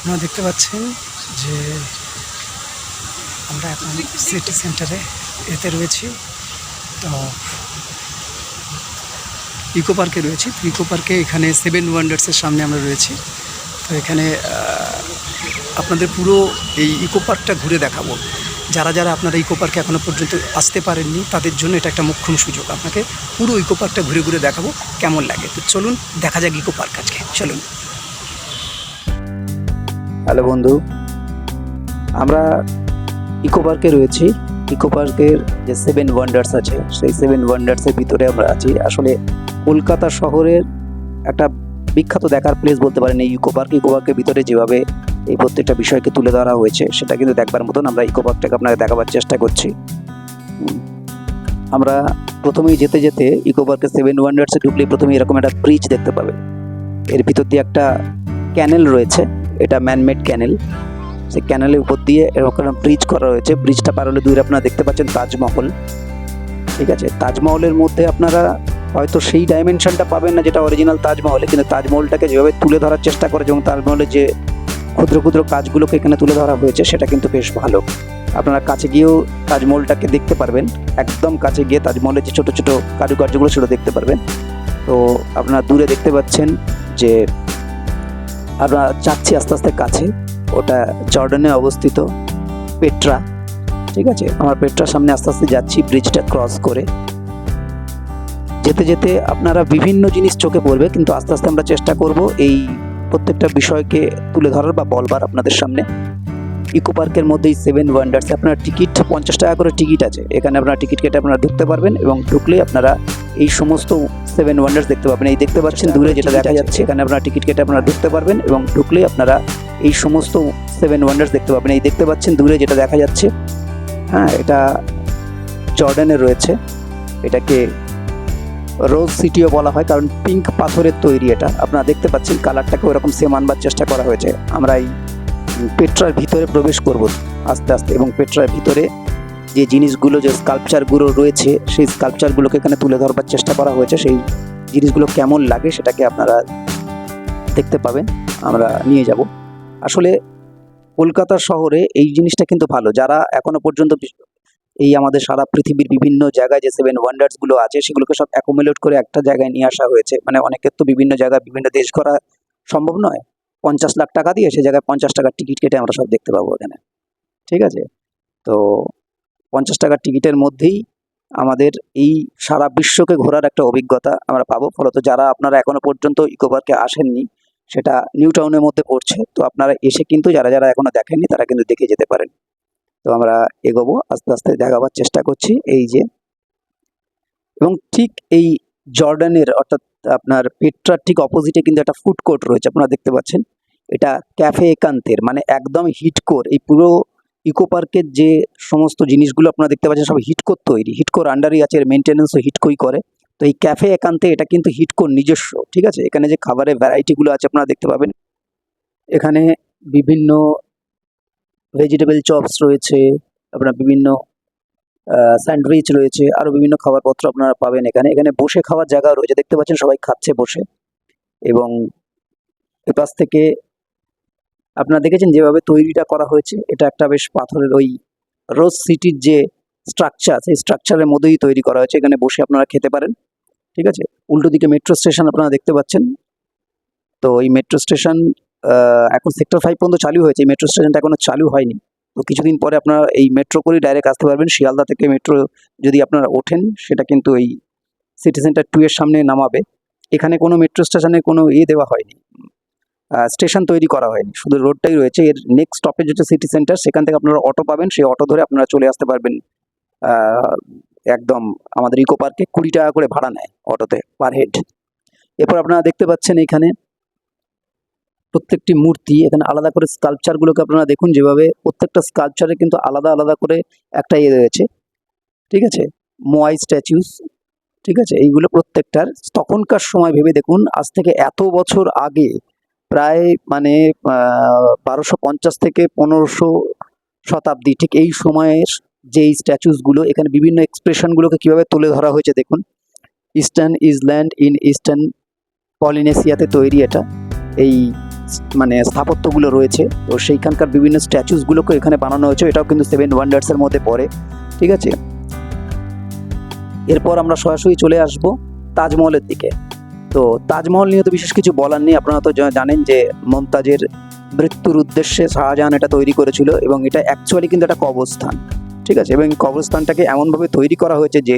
আপনারা দেখতে পাচ্ছেন যে আমরা এখন সিটি সেন্টারে এতে রয়েছি। তো ইকো পার্কে রয়েছি। তো ইকো পার্কে এখানে 7 ওয়ান্ডার্সের সামনে আমরা রয়েছি। তো এখানে আপনাদের পুরো এই ইকো পার্কটা ঘুরে দেখাবো। যারা যারা আপনারা ইকো পার্কে এখনও পর্যন্ত আসতে পারেননি তাদের জন্য এটা একটা মোক্ষম সুযোগ। আপনাকে পুরো ইকো পার্কটা ঘুরে ঘুরে দেখাবো কেমন লাগে। তো চলুন দেখা যাক ইকো পার্ক আজকে। চলুন। হ্যালো বন্ধু, আমরা ইকো পার্কে রয়েছি। ইকো পার্কের যে 7 ওয়ান্ডার্স আছে সেই 7 ওয়ান্ডার্সের ভিতরে আমরা আছি। আসলে কলকাতা শহরের একটা বিখ্যাত দেখার প্লেস বলতে পারেন এই ইকো পার্ক। ইকো পার্কের ভিতরে যেভাবে এই প্রত্যেকটা বিষয়কে তুলে ধরা হয়েছে সেটা কিন্তু দেখবার মতন। আমরা ইকো পার্কটাকে আপনাকে দেখাবার চেষ্টা করছি। আমরা প্রথমেই যেতে যেতে ইকো পার্কের 7 ওয়ান্ডার্সে ঢুকলে প্রথমে এরকম একটা ব্রিজ দেখতে পাবে। এর ভিতর দিয়ে একটা ক্যানেল রয়েছে, এটা ম্যানমেড ক্যানেল। সেই ক্যানেলের উপর দিয়ে এরকম ব্রিজ করা রয়েছে। ব্রিজটা পার হলে দূরে আপনারা দেখতে পাচ্ছেন তাজমহল। ঠিক আছে, তাজমহলের মধ্যে আপনারা হয়তো সেই ডাইমেনশনটা পাবেন না যেটা অরিজিনাল তাজমহলে, কিন্তু তাজমহলটাকে যেভাবে তুলে ধরার চেষ্টা করে এবং তাজমহলের যে ক্ষুদ্র ক্ষুদ্র কাজগুলোকে এখানে তুলে ধরা হয়েছে সেটা কিন্তু বেশ ভালো। আপনারা কাছে গিয়েও তাজমহলটাকে দেখতে পারবেন। একদম কাছে গিয়ে তাজমহলের যে ছোটো ছোটো কারুকার্যগুলো সেটা দেখতে পারবেন। তো আপনারা দূরে দেখতে পাচ্ছেন যে আমরা যাচ্ছি আস্তে আস্তে কাছে। ওটা জর্ডানে অবস্থিত পেট্রা। ঠিক আছে, আমার পেট্রার সামনে আস্তে আস্তে যাচ্ছি ব্রিজটা ক্রস করে। যেতে যেতে আপনারা বিভিন্ন জিনিস চোখে পড়বে, কিন্তু আস্তে আস্তে আমরা চেষ্টা করব এই প্রত্যেকটা বিষয়কে তুলে ধরার বা বলবার আপনাদের সামনে। ইকো পার্কের মধ্যেই 7 ওয়ান্ডার্সে আপনার টিকিট 50 টাকা করে টিকিট আছে। এখানে আপনারা টিকিট কেটে আপনারা ঢুকতে পারবেন এবং ঢুকলেই আপনারা এই সমস্ত 7 ওয়ান্ডার্স দেখতে পাবেন। এই দেখতে পাচ্ছেন দূরে যেটা দেখা যাচ্ছে, এখানে আপনারা টিকিট কেটে আপনারা ঢুকতে পারবেন এবং ঢুকলেই আপনারা এই সমস্ত 7 ওয়ান্ডার্স দেখতে পাবেন। এই দেখতে পাচ্ছেন দূরে যেটা দেখা যাচ্ছে, হ্যাঁ, এটা জর্ডানে রয়েছে। এটাকে রোজ সিটিও বলা হয় কারণ পিঙ্ক পাথরের তৈরি এটা। আপনারা দেখতে পাচ্ছেন কালারটাকে ওরকম সেম আনবার চেষ্টা করা হয়েছে। আমরা এই পেট্রার ভিতরে প্রবেশ করব আস্তে আস্তে, এবং পেট্রার ভিতরে যে জিনিসগুলো, যে স্কাল্পচারগুলো রয়েছে সেই স্কাল্পচারগুলোকে এখানে তুলে ধরবার চেষ্টা করা হয়েছে। সেই জিনিসগুলো কেমন লাগে সেটাকে আপনারা দেখতে পাবেন, আমরা নিয়ে যাব। আসলে কলকাতা শহরে এই জিনিসটা কিন্তু ভালো। যারা এখনো পর্যন্ত এই আমাদের সারা পৃথিবীর বিভিন্ন জায়গায় যে 7 ওয়ান্ডার্সগুলো আছে সেগুলোকে সব অ্যাকুমুলেট করে একটা জায়গায় নিয়ে আসা হয়েছে। মানে অনেকের তো বিভিন্ন জায়গায় বিভিন্ন দেশ ঘোরা সম্ভব নয়। 50 লাখ টাকা দিয়ে সে জায়গায় 50 টাকার টিকিট কেটে আমরা সব দেখতে পাবো এখানে। ঠিক আছে, তো 50 টাকার টিকিটের মধ্যেই আমাদের এই সারা বিশ্বকে ঘোরার একটা অভিজ্ঞতা আমরা পাবো। ফলত যারা আপনারা এখনো পর্যন্ত ইকো পার্কে আসেননি, সেটা নিউ টাউনের মধ্যে পড়ছে, তো আপনারা এসে কিন্তু যারা যারা এখনো দেখেননি তারা কিন্তু দেখে যেতে পারেন। তো আমরা এগোবো, আস্তে আস্তে দেখাবার চেষ্টা করছি। এই যে, এবং ঠিক এই জর্ডানের অর্থাৎ আপনার পেট্রার ঠিক অপোজিটে কিন্তু একটা ফুড কোর্ট রয়েছে, আপনারা দেখতে পাচ্ছেন। এটা ক্যাফে একান্তের, মানে একদম হিটকোর। এই পুরো ইকো পার্কের যে সমস্ত জিনিসগুলো আপনারা দেখতে পাচ্ছেন সব হিটকোর তৈরি। হিটকোর আন্ডারই আছে, এর মেনটেন্যান্সও হিটকোই করে। তো এই ক্যাফে একান্তে এটা কিন্তু হিটকোর নিজস্ব। ঠিক আছে, এখানে যে খাবারের ভ্যারাইটিগুলো আছে আপনারা দেখতে পাবেন। এখানে বিভিন্ন ভেজিটেবল চপস রয়েছে, আপনার বিভিন্ন স্যান্ডউইচ রয়েছে, আরও বিভিন্ন খাবারপত্র আপনারা পাবেন এখানে। এখানে বসে খাওয়ার জায়গা রয়েছে, দেখতে পাচ্ছেন সবাই খাচ্ছে বসে। এবং এপাশ থেকে আপনারা দেখেছেন যেভাবে তৈরিটা করা হয়েছে, এটা একটা বেশ পাথরের ওই রোজ সিটির যে স্ট্রাকচার, সেই স্ট্রাকচারের মধ্যেই তৈরি করা হয়েছে। এখানে বসে আপনারা খেতে পারেন। ঠিক আছে, উল্টো দিকে মেট্রো স্টেশন আপনারা দেখতে পাচ্ছেন। তো এই মেট্রো স্টেশন এখন সেক্টর 5 পর্যন্ত চালু হয়েছে। এই মেট্রো স্টেশনটা এখনো চালু হয়নি। তো কিছুদিন পরে আপনারা এই মেট্রো করেই ডাইরেক্ট আসতে পারবেন। শিয়ালদা থেকে মেট্রো যদি আপনারা ওঠেন, সেটা কিন্তু এই সিটি সেন্টার 2 এর সামনে নামাবে। এখানে কোনো মেট্রো স্টেশনে কোনো দেওয়া হয়নি, স্টেশন তৈরি করা হয়নি, শুধু রোডটাই রয়েছে। এর নেক্সট স্টপেজ হচ্ছে সিটি সেন্টার। সেখান থেকে আপনারা অটো পাবেন, সেই অটো ধরে আপনারা চলে আসতে পারবেন একদম আমাদের ইকো পার্কে। 20 টাকা করে ভাড়া নেয় অটোতে পার হেড। এরপর আপনারা দেখতে পাচ্ছেন এখানে প্রত্যেকটি মূর্তি, এখানে আলাদা করে স্কাল্পচারগুলোকে আপনারা দেখুন, যেভাবে প্রত্যেকটা স্কাল্পচারে কিন্তু আলাদা আলাদা করে একটা রয়েছে। ঠিক আছে, মোয়াই স্ট্যাচুস। ঠিক আছে, এইগুলো প্রত্যেকটার তখনকার সময় ভেবে দেখুন, আজ থেকে এত বছর আগে, প্রায় মানে 1250 থেকে 1500 শতাব্দী, ঠিক এই সময়ের যেই স্ট্যাচুসগুলো, এখানে বিভিন্ন এক্সপ্রেশনগুলোকে কীভাবে তুলে ধরা হয়েছে দেখুন। ইস্টার্ন ইসল্যান্ড ইন ইস্টার্ন পলিনেশিয়াতে তৈরি এটা। এই মানে স্থাপত্যগুলো রয়েছে, তো সেইখানকার বিভিন্ন স্ট্যাচুসগুলোকে এখানে বানানো হয়েছে। এটাও কিন্তু সেভেন ওয়ান্ডার্সের মধ্যে পড়ে, ঠিক আছে। এরপর আমরা সরাসরি চলে আসব তাজমহলের দিকে। তো তাজমহল নিয়ে তো বিশেষ কিছু বলার নেই, আপনারা তো জানেন যে মমতাজের মৃত্যুর উদ্দেশ্যে শাহজাহান এটা তৈরি করেছিল, এবং এটা অ্যাকচুয়ালি কিন্তু একটা কবরস্থান, ঠিক আছে। এবং এই কবরস্থানটাকে এমনভাবে তৈরি করা হয়েছে যে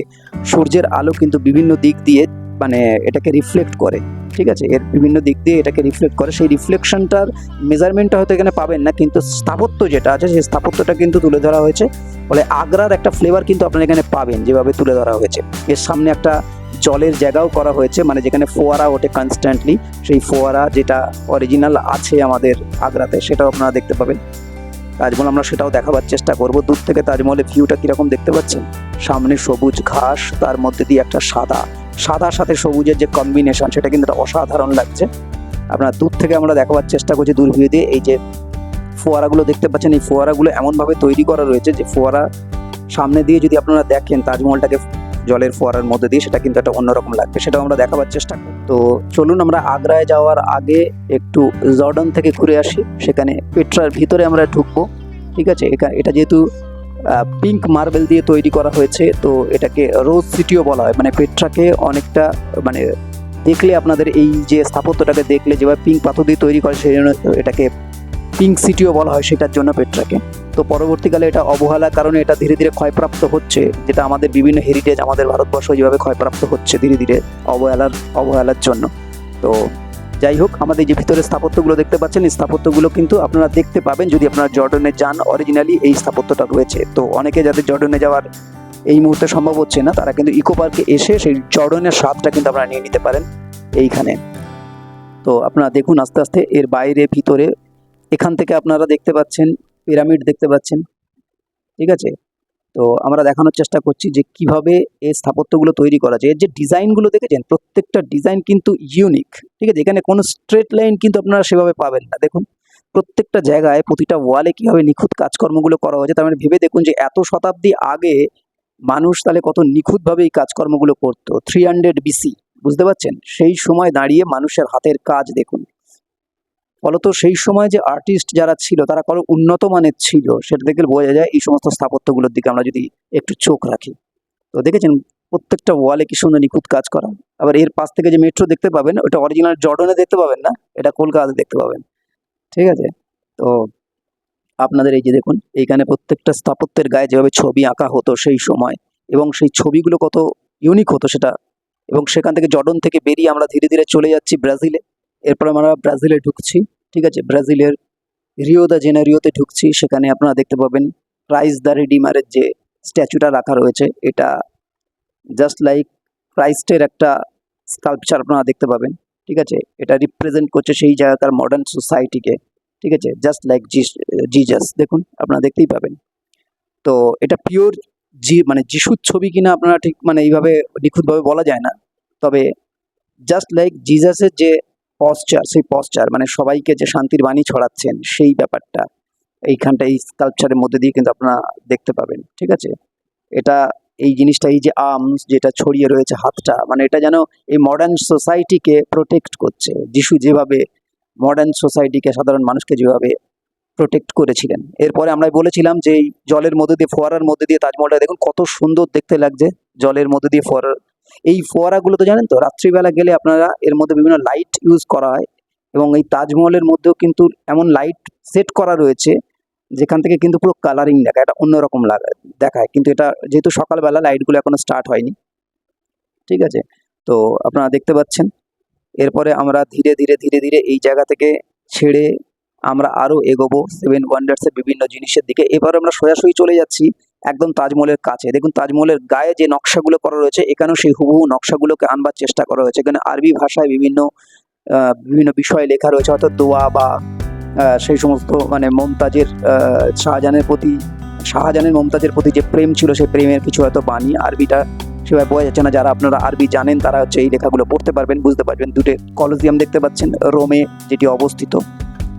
সূর্যের আলো কিন্তু বিভিন্ন দিক দিয়ে মানে এটাকে রিফ্লেক্ট করে, ঠিক আছে। এর বিভিন্ন দিক দিয়ে এটাকে রিফ্লেক্ট করে, সেই রিফ্লেকশনটার মেজারমেন্টটা হয়তো এখানে পাবেন না, কিন্তু স্থাপত্য যেটা আছে সেই স্থাপত্যটা কিন্তু তুলে ধরা হয়েছে। ফলে আগ্রার একটা ফ্লেভার কিন্তু আপনারা এখানে পাবেন যেভাবে তুলে ধরা হয়েছে। এর সামনে একটা জলের জায়গাও করা হয়েছে, মানে যেখানে ফোয়ারা ওঠে কনস্ট্যান্টলি, সেই ফোয়ারা যেটা অরিজিনাল আছে আমাদের আগ্রাতে সেটাও আপনারা দেখতে পাবেন। তাজমহল আমরা সেটাও দেখাবার চেষ্টা করব। দূর থেকে তাজমহলের ভিউটা কীরকম দেখতে পাচ্ছেন, সামনে সবুজ ঘাস, তার মধ্যে দিয়ে একটা সাদার সাথে সবুজের যে কম্বিনেশন সেটা কিন্তু একটা অসাধারণ লাগছে। আপনারা দূর থেকে আমরা দেখাবার চেষ্টা করছি দূর ভিউ দিয়ে। এই যে ফোয়ারাগুলো দেখতে পাচ্ছেন, এই ফোয়ারাগুলো এমনভাবে তৈরি করা রয়েছে যে ফোয়ারা সামনে দিয়ে যদি আপনারা দেখেন তাজমহলটাকে জলের ফোয়ারার মধ্যে দিয়ে, সেটা কিন্তু একটা অন্যরকম লাগবে, সেটাও আমরা দেখাবার চেষ্টা করি। তো চলুন আমরা আগ্রায় যাওয়ার আগে একটু জর্ডন থেকে ঘুরে আসি, সেখানে পেট্রার ভিতরে আমরা ঢুকবো, ঠিক আছে। এটা যেহেতু পিঙ্ক মার্বেল দিয়ে তৈরি করা হয়েছে, তো এটাকে রোজ সিটিও বলা হয়। মানে পেট্রাকে অনেকটা মানে দেখলে আপনাদের এই যে স্থাপত্যটাকে দেখলে যেভাবে পিঙ্ক পাথর দিয়ে তৈরি করে, সেই জন্য এটাকে পিঙ্ক সিটিও বলা হয় সেটার জন্য পেট্রাকে। তো পরবর্তীকালে এটা অবহেলার কারণে এটা ধীরে ধীরে ক্ষয়প্রাপ্ত হচ্ছে, যেটা আমাদের বিভিন্ন হেরিটেজ আমাদের ভারতবর্ষ যেভাবে ক্ষয়প্রাপ্ত হচ্ছে ধীরে ধীরে অবহেলার জন্য। তো যাই হোক, আমাদের যে ভিতরে স্থাপত্যগুলো দেখতে পাচ্ছেন, এই স্থাপত্যগুলো কিন্তু আপনারা দেখতে পাবেন যদি আপনারা জর্ডনে যান। অরিজিনালি এই স্থাপত্যটা রয়েছে। তো অনেকে যাদের জর্ডনে যাওয়ার এই মুহূর্তে সম্ভব হচ্ছে না, তারা কিন্তু ইকো পার্কে এসে সেই জর্ডনের স্বাদটা কিন্তু আপনারা নিয়ে নিতে পারেন এইখানে। তো আপনারা দেখুন আস্তে আস্তে এর বাইরে ভিতরে, এখান থেকে আপনারা দেখতে পাচ্ছেন পিরামিড দেখতে পাচ্ছেন, ঠিক আছে। তো আমরা দেখানোর চেষ্টা করছি যে কিভাবে এই স্থাপত্যগুলো তৈরি করা যায়। এর যে ডিজাইনগুলো দেখেছেন, প্রত্যেকটা ডিজাইন কিন্তু ইউনিক, ঠিক আছে। এখানে কোনো স্ট্রেট লাইন কিন্তু আপনারা সেভাবে পাবেন না। দেখুন প্রত্যেকটা জায়গায় প্রতিটা ওয়ালে কীভাবে নিখুঁত কাজকর্মগুলো করা হয়েছে। তার মানে ভেবে দেখুন যে এত শতাব্দী আগে মানুষ তাহলে কত নিখুঁতভাবে এই কাজকর্মগুলো করতো। 300 BC, বুঝতে পারছেন? সেই সময় দাঁড়িয়ে মানুষের হাতের কাজ দেখুন। ফলত সেই সময় যে আর্টিস্ট যারা ছিল তারা কত উন্নত মানের ছিল সেটা দেখে বোঝা যায় এই সমস্ত স্থাপত্যগুলোর দিকে আমরা যদি একটু চোখ রাখি। তো দেখেছেন প্রত্যেকটা ওয়ালে কি সুন্দর নিখুঁত কাজ করা। আবার এর পাশ থেকে যে মেট্রো দেখতে পাবেন, ওটা অরিজিনাল জর্ডনে দেখতে পাবেন না, এটা কলকাতাতে দেখতে পাবেন, ঠিক আছে। তো আপনাদের এই যে দেখুন এইখানে প্রত্যেকটা স্থাপত্যের গায়ে যেভাবে ছবি আঁকা হতো সেই সময়, এবং সেই ছবিগুলো কত ইউনিক হতো সেটা। এবং সেখান থেকে জর্ডন থেকে বেরিয়ে আমরা ধীরে ধীরে চলে যাচ্ছি ব্রাজিলে। এরপর আমরা ব্রাজিলে ঢুকছি, ঠিক আছে। ব্রাজিলের রিও দা জেনেরিওতে ঢুকছি। সেখানে আপনারা দেখতে পাবেন ক্রাইস্ট দ্য রিডিমারের যে স্ট্যাচুটা রাখা রয়েছে, এটা জাস্ট লাইক ক্রাইস্টের একটা স্কাল্পচার আপনারা দেখতে পাবেন, ঠিক আছে। এটা রিপ্রেজেন্ট করছে সেই জায়গাকার মডার্ন সোসাইটিকে, ঠিক আছে, জাস্ট লাইক জিজাস। দেখুন আপনারা দেখতেই পাবেন। তো এটা পিওর মানে যিশুর ছবি কিনা আপনারা ঠিক মানে এইভাবে নিখুঁতভাবে বলা যায় না, তবে জাস্ট লাইক জিজাসের যে পশ্চার, সেই পশ্চার মানে সবাইকে যে শান্তির বাণী ছড়াচ্ছেন সেই ব্যাপারটা এইখানটা এই স্কাল্পচারের মধ্যে দিয়ে কিন্তু আপনারা দেখতে পাবেন, ঠিক আছে। এটা এই জিনিসটা, এই যে আর্মস যেটা ছড়িয়ে রয়েছে হাতটা, মানে এটা যেন এই মডার্ন সোসাইটিকে প্রোটেক্ট করছে। যিশু যেভাবে মডার্ন সোসাইটিকে, সাধারণ মানুষকে যেভাবে প্রোটেক্ট করেছিলেন। এরপরে আমরা বলেছিলাম যে এই জলের মধ্যে দিয়ে, ফোয়ারার মধ্যে দিয়ে তাজমহলটা দেখুন কত সুন্দর দেখতে লাগছে, জলের মধ্যে দিয়ে ফোয়ারা। এই ফোয়ারাগুলো তো জানেন তো, রাত্রিবেলা গেলে আপনারা এর মধ্যে বিভিন্ন লাইট ইউজ করা হয়, এবং এই তাজমহলের মধ্যেও কিন্তু এমন লাইট সেট করা রয়েছে যেখান থেকে কিন্তু পুরো কালারিং দেখায়, এটা অন্যরকম দেখায়। কিন্তু এটা যেহেতু সকালবেলা, লাইটগুলো এখনো স্টার্ট হয়নি, ঠিক আছে। তো আপনারা দেখতে পাচ্ছেন। এরপরে আমরা ধীরে ধীরে ধীরে ধীরে এই জায়গা থেকে ছেড়ে আমরা আরও এগোবো সেভেন ওয়ান্ডার্সের বিভিন্ন জিনিসের দিকে। এবার আমরা সোজাসুজি চলে যাচ্ছি একদম তাজমহলের কাছে। দেখুন তাজমহলের গায়ে যে নকশাগুলো করা রয়েছে, এখানেও সেই হুবহু নকশাগুলোকে আনবার চেষ্টা করা হয়েছে। এখানে আরবি ভাষায় বিভিন্ন বিষয় লেখা রয়েছে, অর্থাৎ দোয়া বা সেই সমস্ত মানে মমতাজের শাহজাহানের মমতাজের প্রতি যে প্রেম ছিল, সেই প্রেমের কিছু হয়তো বাণী। আরবিটা সেভাবে বোঝা যাচ্ছে না, যারা আপনারা আরবি জানেন তারা হচ্ছে এই লেখাগুলো পড়তে পারবেন, বুঝতে পারবেন। দুটো কলোজিয়াম দেখতে পাচ্ছেন রোমে, যেটি অবস্থিত,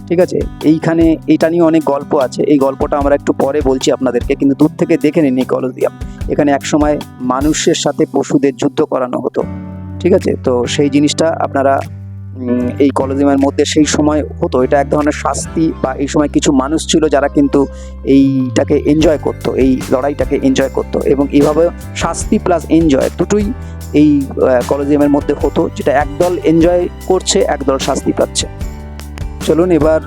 ঠিক আছে। এইখানে এইটা নিয়ে অনেক গল্প আছে, এই গল্পটা আমরা একটু পরে বলছি আপনাদেরকে, কিন্তু দূর থেকে দেখে নিন এই কলোজিয়াম। এখানে একসময় মানুষের সাথে পশুদের যুদ্ধ করানো হতো, ঠিক আছে। তো সেই জিনিসটা আপনারা এই কলোজিয়ামের মধ্যে সেই সময় হতো, এটা এক ধরনের শাস্তি, বা এই সময় কিছু মানুষ ছিল যারা কিন্তু এইটাকে এনজয় করতো, এই লড়াইটাকে এনজয় করতো, এবং এইভাবে শাস্তি প্লাস এনজয় দুটোই এই কলোজিয়ামের মধ্যে হতো, যেটা একদল এনজয় করছে, একদল শাস্তি পাচ্ছে। চলুন এবার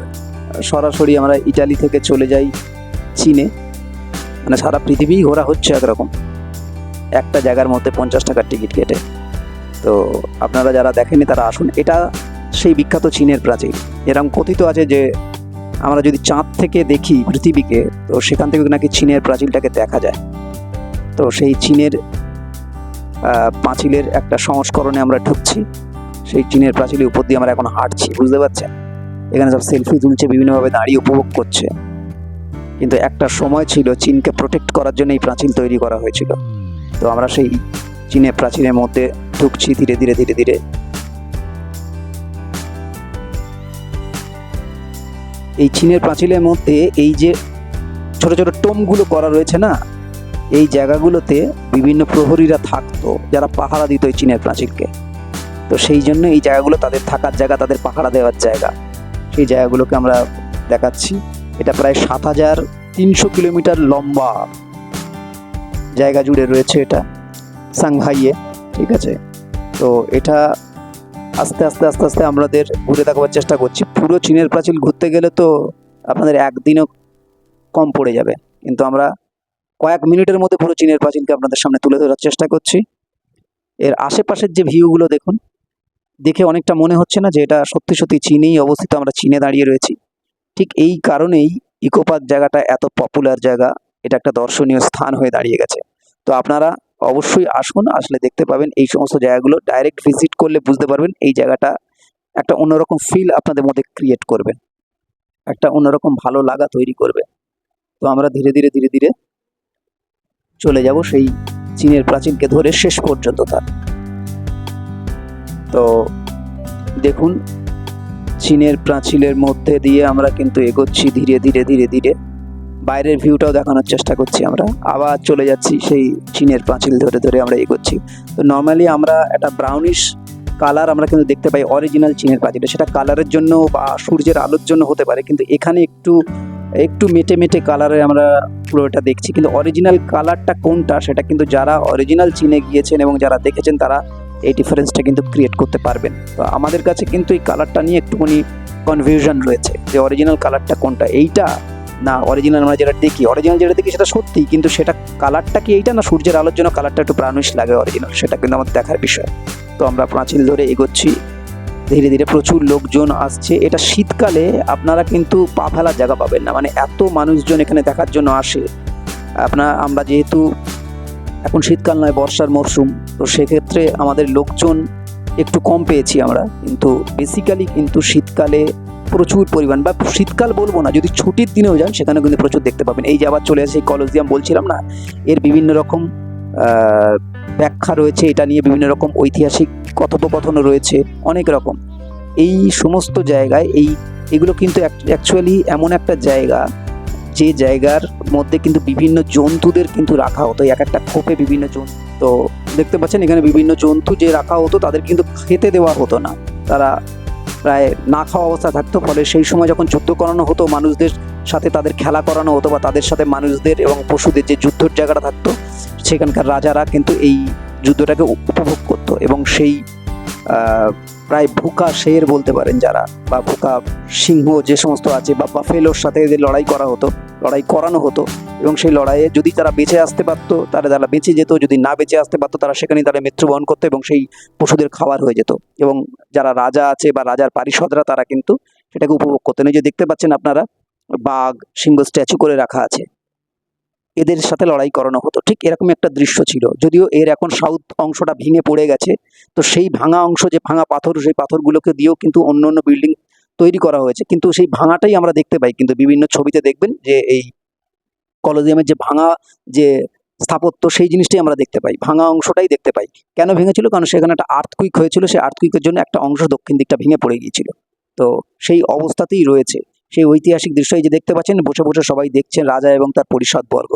সরাসরি আমরা ইটালি থেকে চলে যাই চীনে। মানে সারা পৃথিবী ঘোরা হচ্ছে একরকম, একটা জায়গার মধ্যে 50 টাকার টিকিট কেটে। তো আপনারা যারা দেখেননি তারা আসুন। এটা সেই বিখ্যাত চীনের প্রাচীর। এরকম কথিত আছে যে আমরা যদি চাঁদ থেকে দেখি পৃথিবীকে, তো সেখান থেকে নাকি চীনের প্রাচীরটাকে দেখা যায়। তো সেই চীনের পাঁচিলের একটা সংস্করণে আমরা ঢুকছি। সেই চীনের প্রাচীরের উপর দিয়ে আমরা এখন হাঁটছি, বুঝতে পারছেন? এখানে সব সেলফি তুলছে, বিভিন্নভাবে দাঁড়িয়ে উপভোগ করছে। কিন্তু একটা সময় ছিল চীনকে প্রোটেক্ট করার জন্য এই প্রাচীর তৈরি করা হয়েছিল। তো আমরা সেই চীনের প্রাচীরের মধ্যে ঢুকছি ধীরে ধীরে ধীরে ধীরে। এই চীনের প্রাচীরের মধ্যে এই যে ছোট ছোট টোমগুলো করা রয়েছে না, এই জায়গাগুলোতে বিভিন্ন প্রহরীরা থাকতো যারা পাহারা দিত এই চীনের প্রাচীরকে। তো সেই জন্য এই জায়গাগুলো তাদের থাকার জায়গা, তাদের পাহারা দেওয়ার জায়গা। সেই জায়গাগুলোকে আমরা দেখাচ্ছি। এটা প্রায় 7300 কিলোমিটার লম্বা জায়গা জুড়ে রয়েছে এটা সাংহাইয়ে, ঠিক আছে? তো এটা আস্তে আস্তে আস্তে আস্তে আমাদের ঘুরে দেখাবার চেষ্টা করছি। পুরো চীনের প্রাচীর ঘুরতে গেলে তো আপনাদের একদিনও কম পড়ে যাবে, কিন্তু আমরা কয়েক মিনিটের মধ্যে পুরো চীনের প্রাচীরকে আপনাদের সামনে তুলে ধরার চেষ্টা করছি। এর আশেপাশের যে ভিউগুলো দেখুন, দেখে অনেকটা মনে হচ্ছে না যে এটা সত্যি সত্যি চীনেই অবস্থিত, আমরা চীনে দাঁড়িয়ে রয়েছি। ঠিক এই কারণেই ইকো পার্ক জায়গাটা এত পপুলার জায়গা, এটা একটা দর্শনীয় স্থান হয়ে দাঁড়িয়ে গেছে। তো আপনারা অবশ্যই আসুন, আসলে দেখতে পাবেন এই সমস্ত জায়গাগুলো। ডাইরেক্ট ভিজিট করলে বুঝতে পারবেন এই জায়গাটা একটা অন্যরকম ফিল আপনাদের মধ্যে ক্রিয়েট করবে, একটা অন্যরকম ভালো লাগা তৈরি করবে। তো আমরা ধীরে ধীরে ধীরে ধীরে চলে যাব সেই চীনের প্রাচীরকে ধরে শেষ পর্যন্ত তার। তো দেখুন চীনের প্রাচীরের মধ্যে দিয়ে আমরা কিন্তু এগোচ্ছি ধীরে ধীরে ধীরে ধীরে। বাইরের ভিউটাও দেখানোর চেষ্টা করছি। আমরা আবার চলে যাচ্ছি সেই চীনের প্রাচীর ধরে ধরে আমরা এগোচ্ছি। তো নর্মালি আমরা একটা ব্রাউনিশ কালার আমরা কিন্তু দেখতে পাই অরিজিনাল চীনের প্রাচীরে, সেটা কালারের জন্য বা সূর্যের আলোর জন্য হতে পারে, কিন্তু এখানে একটু একটু মেটে মেটে কালারে আমরা পুরোটা দেখছি। কিন্তু অরিজিনাল কালারটা কোনটা সেটা কিন্তু যারা অরিজিনাল চীনে গিয়েছেন এবং যারা দেখেছেন তারা এই ডিফারেন্সটা কিন্তু ক্রিয়েট করতে পারবেন। তো আমাদের কাছে কিন্তু এই কালারটা নিয়ে একটুখানি কনফিউশন রয়েছে যে অরিজিনাল কালারটা কোনটা, এইটা না অরিজিনাল আমরা যেটা দেখি, অরিজিনাল যেটা দেখি সেটা সত্যি, কিন্তু সেটা কালারটা কি এইটা, না সূর্যের আলোর জন্য কালারটা একটু ব্রাউনিশ লাগে অরিজিনাল, সেটা কিন্তু আমাদের দেখার বিষয়। তো আমরা প্রাচীর ধরে এগোচ্ছি ধীরে ধীরে। প্রচুর লোকজন আসছে। এটা শীতকালে আপনারা কিন্তু পা ফেলার জায়গা পাবেন না, মানে এত মানুষজন এখানে দেখার জন্য আসে। আমরা যেহেতু এখন শীতকাল নয়, বর্ষার মরশুম, তো সেক্ষেত্রে আমাদের লোকজন একটু কম পেয়েছি আমরা, কিন্তু বেসিক্যালি কিন্তু শীতকালে প্রচুর পরিমাণ, বা শীতকাল বলবো না, যদি ছুটির দিনেও যান সেখানেও কিন্তু প্রচুর দেখতে পাবেন। এই যে আবার চলে আসে কলোজিয়াম বলছিলাম না, এর বিভিন্ন রকম ব্যাখ্যা রয়েছে, এটা নিয়ে বিভিন্ন রকম ঐতিহাসিক কথোপকথনও রয়েছে অনেক রকম। এই সমস্ত জায়গায় এগুলো কিন্তু অ্যাকচুয়ালি এমন একটা জায়গা যে জায়গার মধ্যে কিন্তু বিভিন্ন জন্তুদের কিন্তু রাখা হতো, এক একটা খোপে বিভিন্ন জন্তু। তো দেখতে পাচ্ছেন এখানে বিভিন্ন জন্তু যে রাখা হতো তাদের কিন্তু খেতে দেওয়া হতো না, তারা প্রায় না খাওয়া অবস্থা থাকতো। ফলে সেই সময় যখন যুদ্ধ করানো হতো, মানুষদের সাথে তাদের খেলা করানো হতো, বা তাদের সাথে মানুষদের এবং পশুদের যে যুদ্ধের জায়গাটা থাকতো, সেখানকার রাজারা কিন্তু এই যুদ্ধটাকে উপভোগ করতো। এবং সেই প্রায় ভুকা শের বলতে পারেন যারা, বা ভুকা সিংহ যে সমস্ত আছে, বা বাফেলোর সাথে এদের লড়াই করানো হতো। এবং সেই লড়াইয়ে যদি তারা বেঁচে আসতে পারতো তারা বেঁচে যেত, যদি না বেঁচে আসতে পারতো তারা সেখানেই তারা মৃত্যুবরণ করতো, এবং সেই পশুদের খাবার হয়ে যেত। এবং যারা রাজা আছে বা রাজার পারিষদরা তারা কিন্তু সেটাকে উপভোগ করতেন। এই যে দেখতে পাচ্ছেন আপনারা বাঘ সিংহ স্ট্যাচু করে রাখা আছে, এদের সাথে লড়াই করানো হতো। ঠিক এরকম একটা দৃশ্য ছিল, যদিও এর এখন সাউথ অংশটা ভেঙে পড়ে গেছে। তো সেই ভাঙা অংশ, যে ভাঙা পাথর, সেই পাথরগুলোকে দিয়েও কিন্তু অন্য অন্য বিল্ডিং তৈরি করা হয়েছে, কিন্তু সেই ভাঙাটাই আমরা দেখতে পাই। কিন্তু বিভিন্ন ছবিতে দেখবেন যে এই কলোজিয়ামের যে ভাঙা যে স্থাপত্য, সেই জিনিসটাই আমরা দেখতে পাই, ভাঙা অংশটাই দেখতে পাই। কেন ভেঙেছিল? কারণ সেখানে একটা আর্থকুইক হয়েছিল, সেই আর্থকুইকের জন্য একটা অংশ দক্ষিণ দিকটা ভেঙে পড়ে গিয়েছিল। তো সেই অবস্থাতেই রয়েছে সেই ঐতিহাসিক দৃশ্য। এই যে দেখতে পাচ্ছেন বসে বসে সবাই দেখছেন, রাজা এবং তার পরিষদবর্গ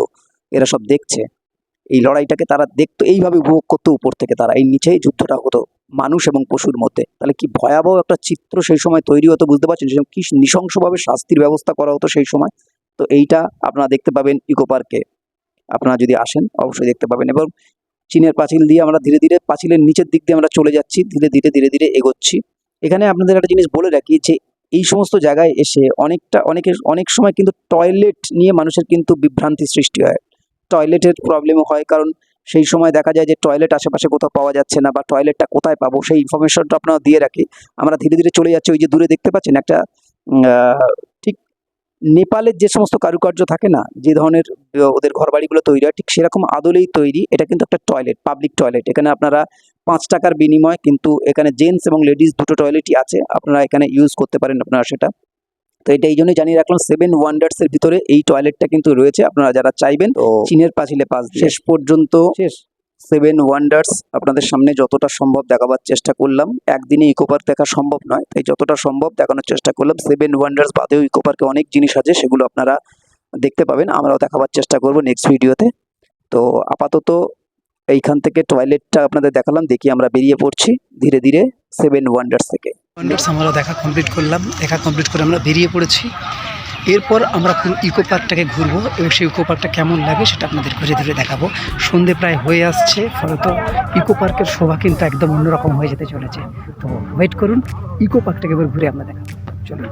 এরা সব দেখছে এই লড়াইটাকে। তারা দেখতো, এইভাবে উপভোগ করতো উপর থেকে, তারা এই নিচেই যুদ্ধটা হতো মানুষ এবং পশুর মধ্যে। তাহলে কি ভয়াবহ একটা চিত্র সেই সময় তৈরি হতো বুঝতে পারছেন, সেরকম কি নৃশংসভাবে শাস্তির ব্যবস্থা করা হতো সেই সময়। তো এইটা আপনারা দেখতে পাবেন ইকো পার্কে, আপনারা যদি আসেন অবশ্যই দেখতে পাবেন। এবং চীনের পাঁচিল দিয়ে আমরা ধীরে ধীরে পাঁচিলের নিচের দিক দিয়ে আমরা চলে যাচ্ছি, ধীরে ধীরে এগোচ্ছি। এখানে আপনাদের একটা জিনিস বলে রাখি যে এই সমস্ত জায়গায় এসে অনেক সময় কিন্তু টয়লেট নিয়ে মানুষের কিন্তু বিভ্রান্তি সৃষ্টি হয়, টয়লেটের প্রবলেমও হয়। কারণ সেই সময় দেখা যায় যে টয়লেট আশেপাশে কোথাও পাওয়া যাচ্ছে না, বা টয়লেটটা কোথায় পাবো সেই ইনফরমেশনটা আপনারা দিয়ে রাখি। আমরা ধীরে ধীরে চলে যাচ্ছি, ওই যে দূরে দেখতে পাচ্ছেন একটা ঠিক নেপালের যে সমস্ত কারুকার্য থাকে না, যে ধরনের ওদের ঘরবাড়িগুলো তৈরি হয় ঠিক সেরকম আদলেই তৈরি। এটা কিন্তু একটা টয়লেট, পাবলিক টয়লেট। এখানে আপনারা 5 টাকার বিনিময় কিন্তু এখানে জেন্টস এবং লেডিস দুটো টয়লেটই আছে, আপনারা এখানে ইউজ করতে পারেন আপনারা সেটা। তো এটা এই জন্যই জানিয়ে রাখলাম, 7 ওয়ান্ডার্সের ভিতরে এই টয়লেটটা কিন্তু রয়েছে। আপনারা যারা চাইবেন তো চীনের পাঁচিলে পাশ দিয়ে শেষ পর্যন্ত 7 ওয়ান্ডার্স আপনাদের সামনে যতটা সম্ভব দেখাবার চেষ্টা করলাম। একদিনে ইকো পার্ক দেখা সম্ভব নয়, তাই যতটা সম্ভব দেখানোর চেষ্টা করলাম। 7 ওয়ান্ডার্স বাদেও ইকো পার্কে অনেক জিনিস আছে, সেগুলো আপনারা দেখতে পাবেন, আমরাও দেখাবার চেষ্টা করব নেক্সট ভিডিওতে। তো আপাতত এইখান থেকে টয়লেটটা আপনাদের দেখালাম, দেখি আমরা বেরিয়ে পড়ছি ধীরে ধীরে 7 ওয়ান্ডার্স থেকে। ওয়ান্ডার্স আমরা দেখা কমপ্লিট করলাম, দেখা কমপ্লিট করে আমরা বেরিয়ে পড়েছি। এরপর আমরা পুরো ইকো পার্কটাকে ঘুরবো এবং সেই ইকো পার্কটা কেমন লাগে সেটা আপনাদের ঘুরে ধরে দেখাবো। সন্ধে প্রায় হয়ে আসছে, ফলত ইকো পার্কের শোভা কিন্তু একদম অন্যরকম হয়ে যেতে চলেছে। তো ওয়েট করুন, ইকো পার্কটাকে এবার ঘুরে আমরা দেখাবো, চলুন।